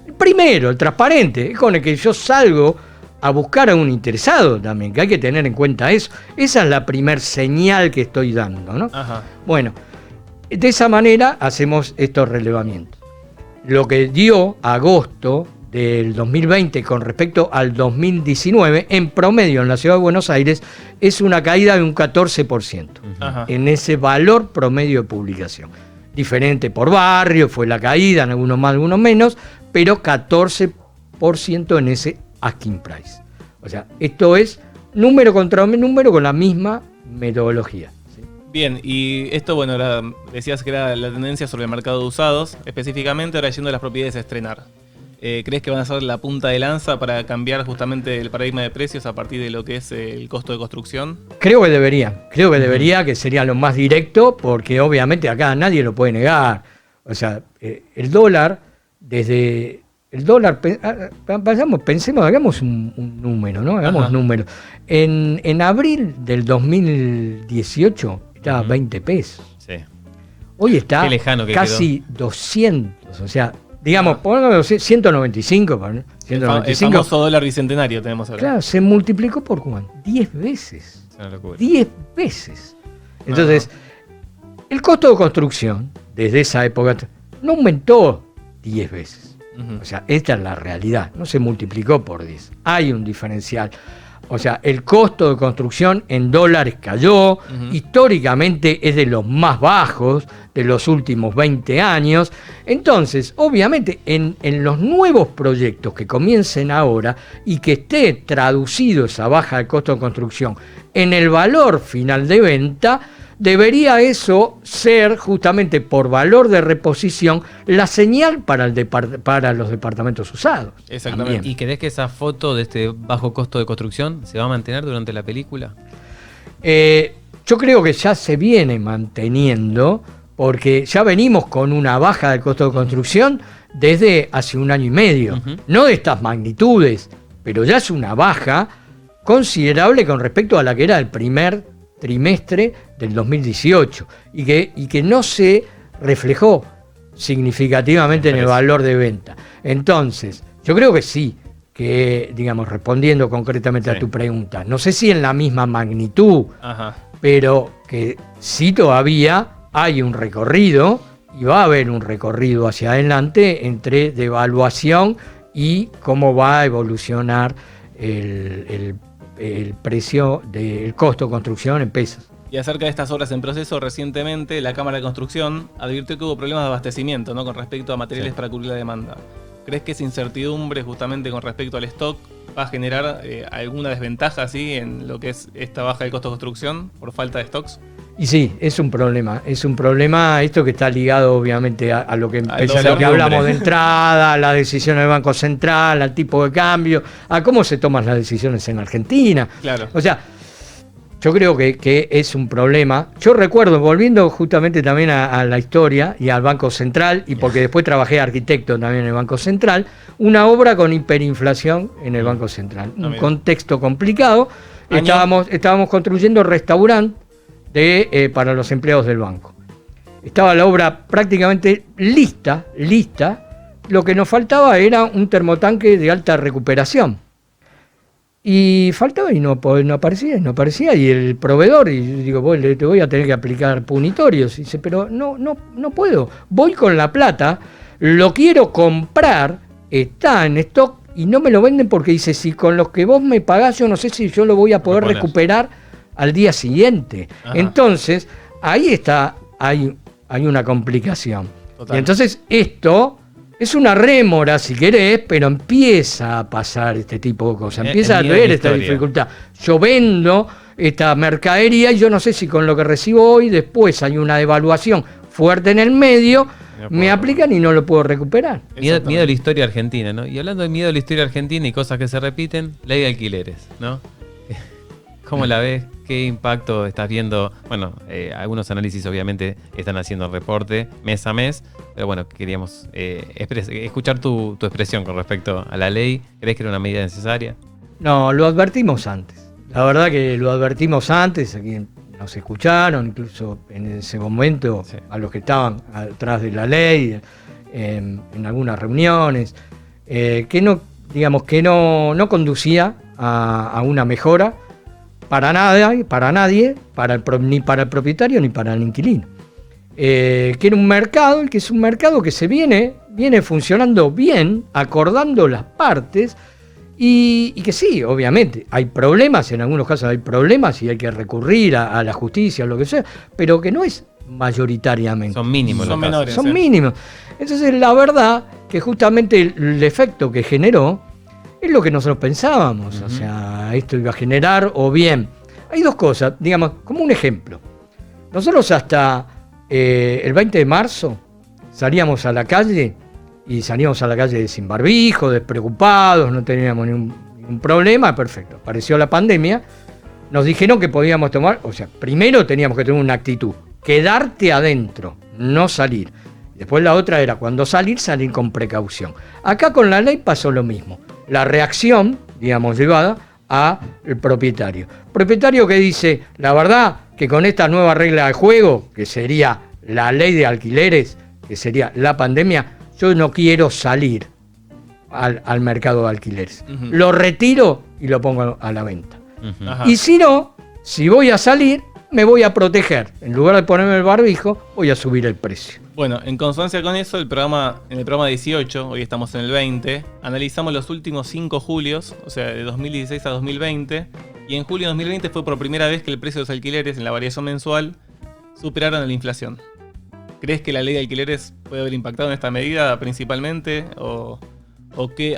El primero, el transparente, es con el que yo salgo a buscar a un interesado también, que hay que tener en cuenta eso. Esa es la primer señal que estoy dando, ¿no? Bueno, de esa manera hacemos estos relevamientos. Lo que dio agosto del 2020 con respecto al 2019, en promedio en la ciudad de Buenos Aires, es una caída de un 14% en ese valor promedio de publicación. Diferente por barrio, fue la caída, en algunos más, algunos menos, pero 14% en ese asking price. O sea, esto es número contra número con la misma metodología. Bien, y esto, bueno, decías que era la tendencia sobre el mercado de usados, específicamente ahora yendo a las propiedades a estrenar. ¿Crees que van a ser la punta de lanza para cambiar justamente el paradigma de precios a partir de lo que es el costo de construcción? Creo que debería, que sería lo más directo, porque obviamente acá nadie lo puede negar. O sea, el dólar, pensemos, hagamos un número, ¿no? Hagamos números. En abril del 2018 estaba a 20 pesos. Sí. Hoy está casi quedó. 200, o sea, digamos, pongamos 195. El famoso dólar bicentenario tenemos ahora. Claro, se multiplicó por ¿cuánto? 10 veces. 10 veces. Entonces, el costo de construcción, desde esa época, no aumentó 10 veces. O sea, esta es la realidad. No se multiplicó por 10. Hay un diferencial. O sea, el costo de construcción en dólares cayó, históricamente es de los más bajos de los últimos 20 años. Entonces, obviamente, en los nuevos proyectos que comiencen ahora y que esté traducido esa baja de costo de construcción en el valor final de venta, debería eso ser, justamente por valor de reposición, la señal para los departamentos usados. Exactamente. También. ¿Y crees que esa foto de este bajo costo de construcción se va a mantener durante la película? Yo creo que ya se viene manteniendo, porque ya venimos con una baja del costo de construcción desde hace 1 año y medio. No de estas magnitudes, pero ya es una baja considerable con respecto a la que era el primer trimestre del 2018 y que no se reflejó. significativamente en el valor de venta. Entonces, yo creo que sí, que, digamos, respondiendo concretamente a tu pregunta, no sé si en la misma magnitud, pero que sí todavía hay un recorrido y va a haber un recorrido hacia adelante entre devaluación y cómo va a evolucionar el precio del costo de construcción en pesos. Y acerca de estas obras en proceso, recientemente la Cámara de Construcción advirtió que hubo problemas de abastecimiento, ¿no?, con respecto a materiales para cubrir la demanda. ¿Crees que esa incertidumbre justamente con respecto al stock va a generar alguna desventaja así en lo que es esta baja del costo de construcción por falta de stocks? Y sí, es un problema esto que está ligado obviamente a lo que hablamos de entrada, a la decisión del Banco Central, al tipo de cambio, a cómo se toman las decisiones en Argentina. Claro. O sea, yo creo que es un problema. Yo recuerdo, volviendo justamente también a la historia y al Banco Central, y porque después trabajé arquitecto también en el Banco Central, una obra con hiperinflación en el Banco Central. Un contexto complicado. Estábamos construyendo restaurante para los empleados del banco. Estaba la obra prácticamente lista. Lo que nos faltaba era un termotanque de alta recuperación. Y faltaba y no aparecía. Y el proveedor, y digo, te voy a tener que aplicar punitorios. Y dice, pero no puedo. Voy con la plata, lo quiero comprar, está en stock y no me lo venden porque dice, si con los que vos me pagás, yo no sé si yo lo voy a poder recuperar al día siguiente. Ajá. Entonces, ahí hay una complicación. Total. Y entonces esto es una rémora, si querés, pero empieza a pasar este tipo de cosas. Empieza a ver esta dificultad. Yo vendo esta mercadería y yo no sé si con lo que recibo hoy, después hay una devaluación fuerte en el medio, me aplican y no lo puedo recuperar. Miedo a la historia argentina, ¿no? Y hablando de miedo a la historia argentina y cosas que se repiten, ley de alquileres, ¿no? ¿Cómo la ves? ¿Qué impacto estás viendo? Bueno, algunos análisis obviamente están haciendo el reporte mes a mes, pero bueno, queríamos escuchar tu expresión con respecto a la ley. ¿Crees que era una medida necesaria? No, lo advertimos antes. La verdad que lo advertimos antes, aquí nos escucharon, incluso en ese momento, a los que estaban atrás de la ley, en algunas reuniones, que no conducía a una mejora para nadie, ni para el propietario ni para el inquilino. Que era un mercado, que es un mercado que se viene funcionando bien, acordando las partes, y que sí, obviamente, hay problemas, en algunos casos hay problemas y hay que recurrir a la justicia o lo que sea, pero que no es mayoritariamente. Son mínimos. Son menores. Son mínimos. Entonces, la verdad que justamente el efecto que generó es lo que nosotros pensábamos. O sea, esto iba a generar, o bien, hay dos cosas, digamos, como un ejemplo. Nosotros hasta el 20 de marzo salíamos a la calle sin barbijo, despreocupados, no teníamos ningún problema, perfecto. Apareció la pandemia, nos dijeron que podíamos tomar, o sea, primero teníamos que tener una actitud, quedarte adentro, no salir. Después la otra era, cuando salir con precaución. Acá con la ley pasó lo mismo. La reacción, digamos, llevada al propietario. Propietario que dice, la verdad que con esta nueva regla de juego, que sería la ley de alquileres, que sería la pandemia, yo no quiero salir al mercado de alquileres. Lo retiro y lo pongo a la venta. Y si no, si voy a salir, me voy a proteger. En lugar de ponerme el barbijo, voy a subir el precio. Bueno, en consonancia con eso, en el programa 18, hoy estamos en el 20, analizamos los últimos 5 julios, o sea, de 2016 a 2020, y en julio de 2020 fue por primera vez que el precio de los alquileres en la variación mensual superaron la inflación. ¿Crees que la ley de alquileres puede haber impactado en esta medida principalmente? ¿O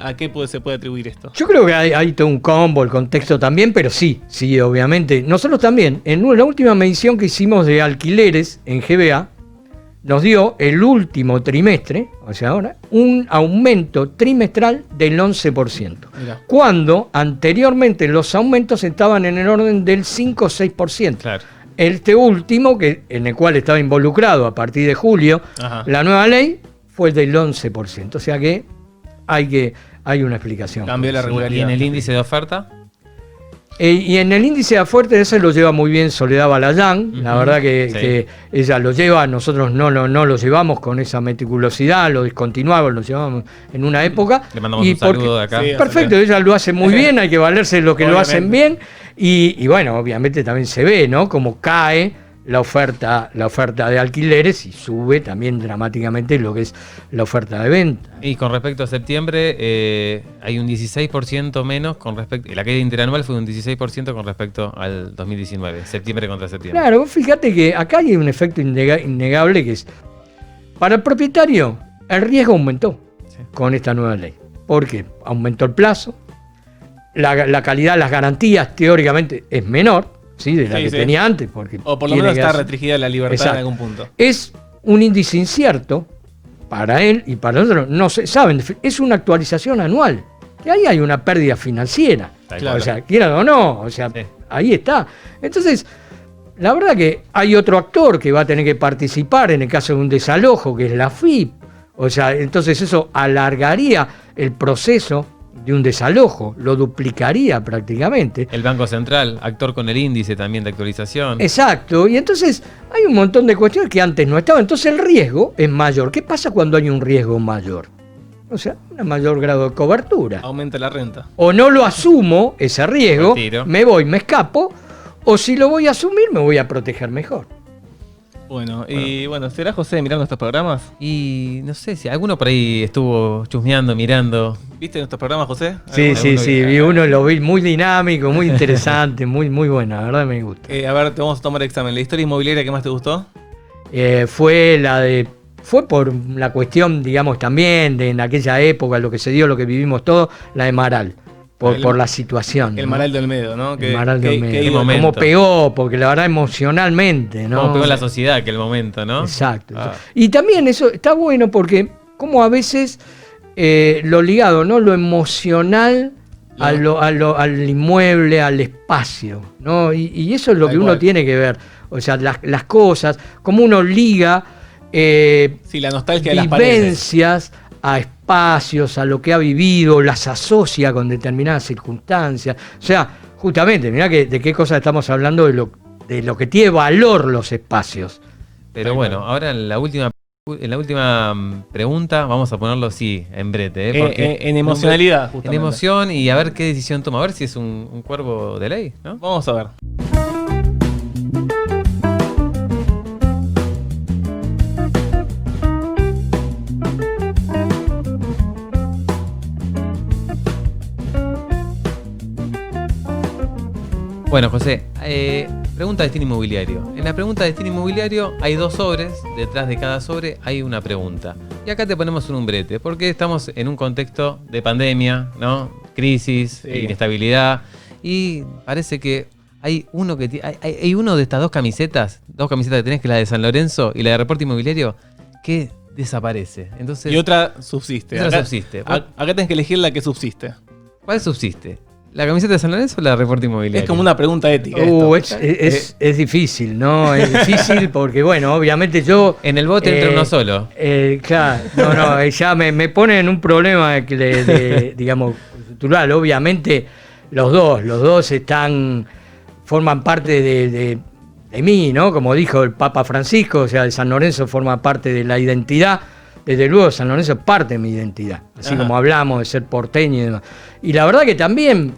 a qué se puede atribuir esto? Yo creo que hay todo un combo, el contexto también, pero sí, obviamente. Nosotros también, en la última medición que hicimos de alquileres en GBA, nos dio el último trimestre, o sea ahora, un aumento trimestral del 11%. Mirá. Cuando anteriormente los aumentos estaban en el orden del 5 o 6%. Claro. Este último, en el cual estaba involucrado a partir de julio, la nueva ley, fue el del 11%. O sea que hay una explicación. Cambió la regularidad. ¿Y en el índice de oferta? Y en el índice de afuerte ese lo lleva muy bien Soledad Balayán, la verdad que ella lo lleva, nosotros no lo llevamos con esa meticulosidad, lo descontinuamos, lo llevamos en una época. Le mandamos un saludo de acá. Sí, Perfecto, ella lo hace muy bien, hay que valerse de lo que lo hacen bien, y bueno, obviamente también se ve, ¿no? Como cae la oferta de alquileres y sube también dramáticamente lo que es la oferta de venta. Y con respecto a septiembre, hay un 16% menos con respecto. La caída interanual fue un 16% con respecto al 2019, septiembre contra septiembre. Claro, fíjate que acá hay un efecto innegable que es, para el propietario, el riesgo aumentó con esta nueva ley. ¿Por qué? Aumentó el plazo, la calidad, las garantías teóricamente es menor, ¿sí? De la que tenía antes. Porque o por lo menos está restringida la libertad en algún punto. Es un índice incierto para él y para nosotros. No se saben, es una actualización anual. Que ahí hay una pérdida financiera. Claro. O sea, quieran o no, o sea, ahí está. Entonces, la verdad que hay otro actor que va a tener que participar en el caso de un desalojo, que es la FIP. O sea, entonces eso alargaría el proceso de un desalojo, lo duplicaría prácticamente. El Banco Central, actor con el índice también de actualización. Exacto, y entonces hay un montón de cuestiones que antes no estaban, entonces el riesgo es mayor. ¿Qué pasa cuando hay un riesgo mayor? O sea, un mayor grado de cobertura. Aumenta la renta. O no lo asumo, ese riesgo, me voy, me escapo, o si lo voy a asumir, me voy a proteger mejor. Bueno, y bueno, ¿será José mirando estos programas? Y no sé si alguno por ahí estuvo chusmeando, mirando. ¿Viste nuestros programas, José? Sí, vi uno, lo vi muy dinámico, muy interesante, muy bueno, la verdad me gusta. A ver, te vamos a tomar examen. ¿La historia inmobiliaria que más te gustó? Fue por la cuestión, digamos, también de en aquella época, lo que se dio, lo que vivimos todos, la de Maral. Por la situación. El Maral de Olmedo, ¿no? El Maral de Olmedo. Cómo pegó, porque la verdad emocionalmente, ¿no? Cómo pegó la sociedad aquel momento, ¿no? Exacto. Y también eso está bueno porque como a veces lo ligado, ¿no? Lo emocional al inmueble, al espacio, ¿no? Y eso es lo que uno tiene que ver. O sea, las cosas, como uno liga la nostalgia de las paredes, vivencias a espacios, a lo que ha vivido, las asocia con determinadas circunstancias. O sea, justamente, mirá de qué cosas estamos hablando, de lo que tiene valor los espacios. Pero bueno, ahora en la última pregunta vamos a ponerlo así, en brete. Porque en emocionalidad, justamente. En emoción y a ver qué decisión toma. A ver si es un cuervo de ley, ¿no? Vamos a ver. Bueno, José, pregunta de destino inmobiliario. En la pregunta de destino inmobiliario hay 2 sobres, detrás de cada sobre hay una pregunta. Y acá te ponemos un umbrete, porque estamos en un contexto de pandemia, ¿no? Crisis, inestabilidad, y parece que hay uno de estas 2 camisetas que tenés, que es la de San Lorenzo y la de Reporte Inmobiliario, que desaparece. Entonces, y otra subsiste. Acá tenés que elegir la que subsiste. ¿Cuál subsiste? ¿La camiseta de San Lorenzo o la de Reporte Inmobiliario? Es como una pregunta ética. Es difícil, ¿no? Es difícil porque, bueno, obviamente yo... En el bote entra uno solo. Claro, ya me pone en un problema digamos, cultural. Obviamente los dos forman parte de mí, ¿no? Como dijo el Papa Francisco, o sea, de San Lorenzo forma parte de la identidad. Desde luego San Lorenzo es parte de mi identidad, así como hablamos de ser porteño y demás. Y la verdad que también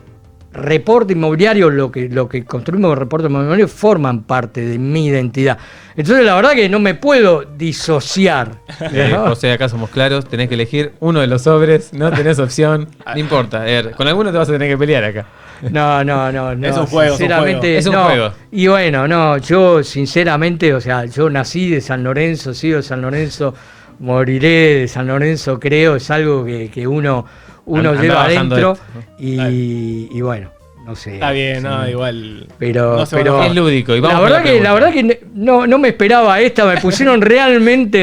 Reporte Inmobiliario, lo que construimos con Reporte Inmobiliario forman parte de mi identidad. Entonces la verdad que no me puedo disociar. José, acá somos claros, tenés que elegir uno de los sobres, no tenés opción, no importa. Con alguno te vas a tener que pelear acá. No. Es un juego, sinceramente, es un juego. Y bueno, yo sinceramente, o sea, yo nací de San Lorenzo, sigo de San Lorenzo, moriré de San Lorenzo, creo, es algo que uno lleva adentro y bueno, no sé. Está bien, no, igual. Pero es lúdico. Y vamos la verdad que no me esperaba esta, me pusieron realmente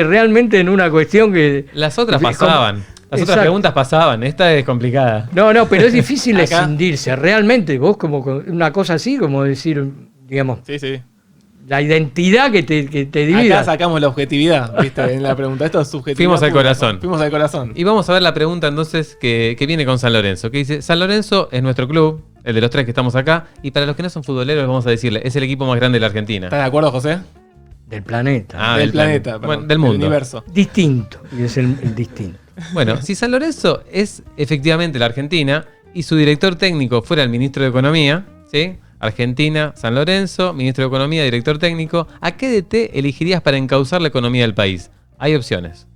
en una cuestión que... Las otras pasaban. Las otras preguntas pasaban, esta es complicada. No, pero es difícil escindirse, realmente, vos como una cosa así, como decir, digamos... Sí. La identidad que te divide. Acá sacamos la objetividad, ¿viste? En la pregunta. Esto es subjetivo. Fuimos al corazón. Y vamos a ver la pregunta entonces que viene con San Lorenzo. Que dice, San Lorenzo es nuestro club, el de los tres que estamos acá. Y para los que no son futboleros, vamos a decirle, es el equipo más grande de la Argentina. ¿Estás de acuerdo, José? Del planeta. Ah, del planeta, bueno, perdón, del mundo. universo. Distinto. Y es el distinto. Bueno, si San Lorenzo es efectivamente la Argentina y su director técnico fuera el ministro de Economía, ¿sí? Argentina, San Lorenzo, ministro de Economía, director técnico, ¿a qué DT elegirías para encauzar la economía del país? Hay opciones.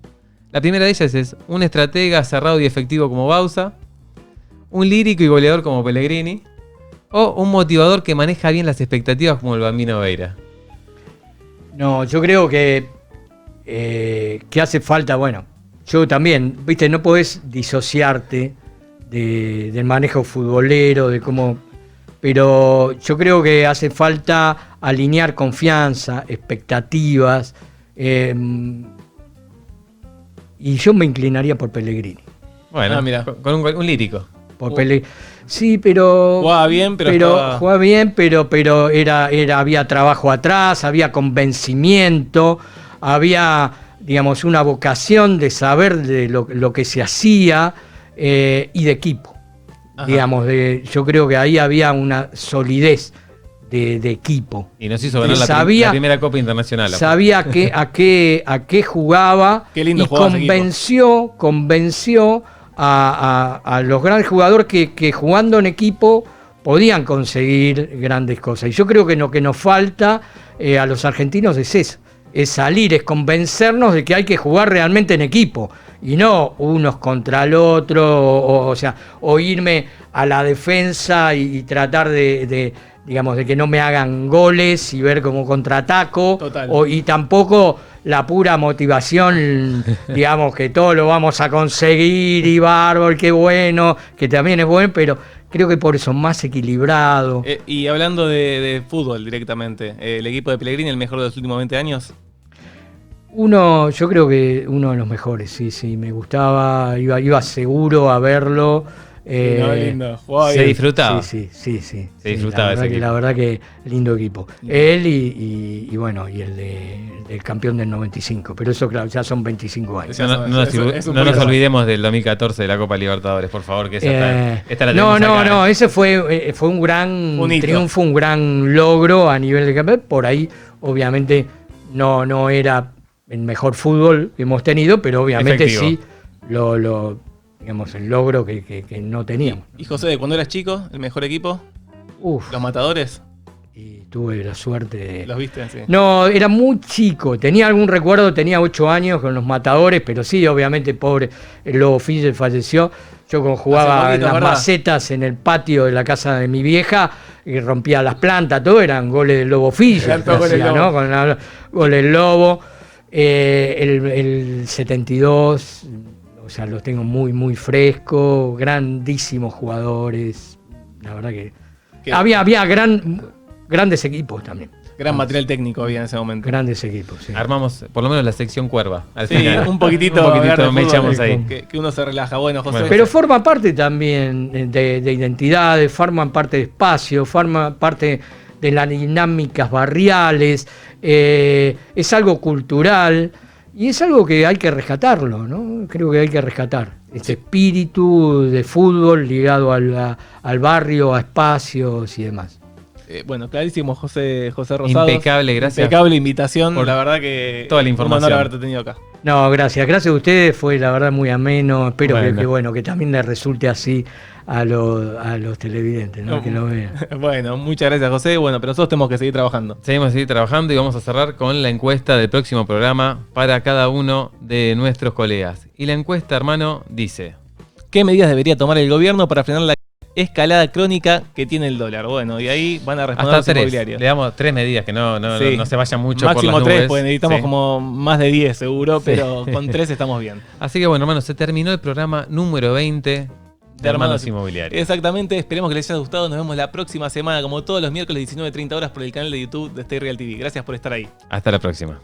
La primera de ellas es un estratega cerrado y efectivo como Bausa, un lírico y goleador como Pellegrini, o un motivador que maneja bien las expectativas como el Bambino Veira. No, yo creo que hace falta, bueno, yo también, viste, no podés disociarte del manejo futbolero, de cómo... Pero yo creo que hace falta alinear confianza, expectativas, y yo me inclinaría por Pellegrini. Bueno, mira. con un lírico. Por Sí, pero... Jugaba bien, pero jugaba bien, pero había trabajo atrás, había convencimiento, había, digamos, una vocación de saber de lo que se hacía y de equipo. Ajá. Digamos, yo creo que ahí había una solidez de equipo. Y nos hizo ganar Sabía- la primera Copa Internacional. Sabía a qué jugaba Qué lindo y jugaba ese convenció a los grandes jugadores que jugando en equipo podían conseguir grandes cosas. Y yo creo que lo que nos falta a los argentinos es eso, es salir, es convencernos de que hay que jugar realmente en equipo y no unos contra el otro, o irme a la defensa y tratar digamos, de que no me hagan goles y ver cómo contraataco. Total. Y tampoco la pura motivación, digamos, que todo lo vamos a conseguir y bárbaro, qué bueno, que también es bueno, pero creo que por eso más equilibrado. Y hablando de fútbol directamente, ¿el equipo de Pellegrini el mejor de los últimos 20 años? Yo creo que uno de los mejores, sí, me gustaba, iba seguro a verlo. Lindo. Jugaba Se bien. disfrutaba. Sí. Se disfrutaba ese equipo. La verdad que lindo equipo. Él y bueno, y el campeón del 95. Pero eso, claro, ya son 25 años. No nos poquito. olvidemos del 2014 de la Copa Libertadores, por favor, que esta la tenemos acá, No, ese fue un gran Un hito. triunfo, un gran logro a nivel de campeonato. Por ahí, obviamente, no era el mejor fútbol que hemos tenido, pero obviamente Efectivo. sí digamos, el logro que no teníamos. ¿Y José, de cuando eras chico, el mejor equipo? Uf, ¿Los Matadores? y tuve la suerte de... ¿Los viste? Sí. No, era muy chico. Tenía algún recuerdo, tenía 8 años con los Matadores, pero sí, obviamente, pobre, el Lobo Fischer falleció. Yo cuando jugaba Hace en poquito, las ¿verdad? macetas en el patio de la casa de mi vieja y rompía las plantas, todo eran goles del Lobo Fischer. Eran todos goles del Lobo. ¿No? Con goles del Lobo. El 72, o sea, los tengo muy, muy fresco, grandísimos jugadores. La verdad que ¿Qué? había grandes equipos también. Gran material técnico había en ese momento. Grandes equipos, sí. Armamos por lo menos la sección cuerva. Al Sí, final. un poquitito, Un poquitito hablar de me fútbol, echamos ahí. Que uno se relaja. Bueno, José. Bueno. Pero forma parte también de identidades, forman parte de espacios, forma parte de las dinámicas barriales, es algo cultural y es algo que hay que rescatarlo, ¿no? Creo que hay que rescatar este espíritu de fútbol ligado al barrio, a espacios y demás. Bueno, clarísimo, José Rosado. Impecable, gracias. Impecable invitación. por la verdad que toda la información. un honor haberte tenido acá. No, gracias a ustedes, fue la verdad muy ameno, espero Bueno. que también les resulte así a los televidentes, ¿no? Que lo vean. Bueno, muchas gracias, José. Bueno, pero nosotros tenemos que seguir trabajando. Seguimos a seguir trabajando y vamos a cerrar con la encuesta del próximo programa para cada uno de nuestros colegas. Y la encuesta, hermano, dice... ¿Qué medidas debería tomar el gobierno para frenar la escalada crónica que tiene el dólar? Bueno, y ahí van a responder Hasta los 3. inmobiliarios. Le damos 3 medidas, que no Sí. se vayan mucho Máximo por las 3, nubes. pues necesitamos Sí. como más de 10 seguro, Sí. pero con 3 estamos bien. Así que bueno, hermano, se terminó el programa número 20 de Hermanos Hermanos Inmobiliarios. Exactamente, esperemos que les haya gustado. Nos vemos la próxima semana, como todos los miércoles 19:30 horas por el canal de YouTube de Stay Real TV. Gracias por estar ahí. Hasta la próxima.